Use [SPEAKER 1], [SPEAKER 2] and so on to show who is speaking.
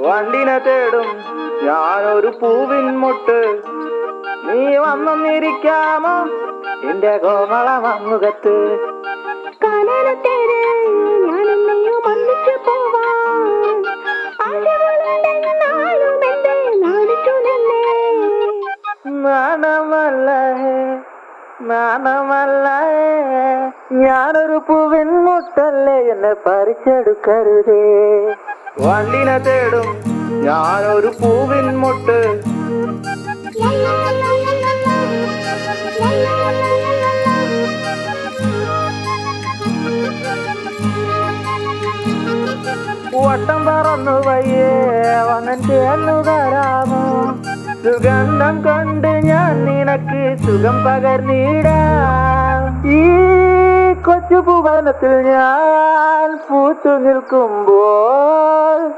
[SPEAKER 1] വണ്ടിനെ തേടും ഞാനൊരു പൂവിൻ മുട്ട്. നീ വന്നിരിക്കാമോ എന്റെ കോമള മമ്മുഖത്ത്? നാണമല്ല ഞാനൊരു പൂവിൻ മുട്ടല്ലേ, എന്നെ പറിച്ചെടുക്കരുതേ. വണ്ടിനെ തേടും ഞാനൊരു പൂവിൻ മുട്ട്. വട്ടം പറന്നു വയ്യേ വന്നൻ ചേർന്നു തരാമോ? സുഗന്ധം കൊണ്ട് ഞാൻ നിനക്ക് സുഖം പകർന്നിടാം. ഈ കൊച്ചു ഭുവനത്തിൽ ഞാൻ പൂത്തു നിൽക്കുമ്പോൾ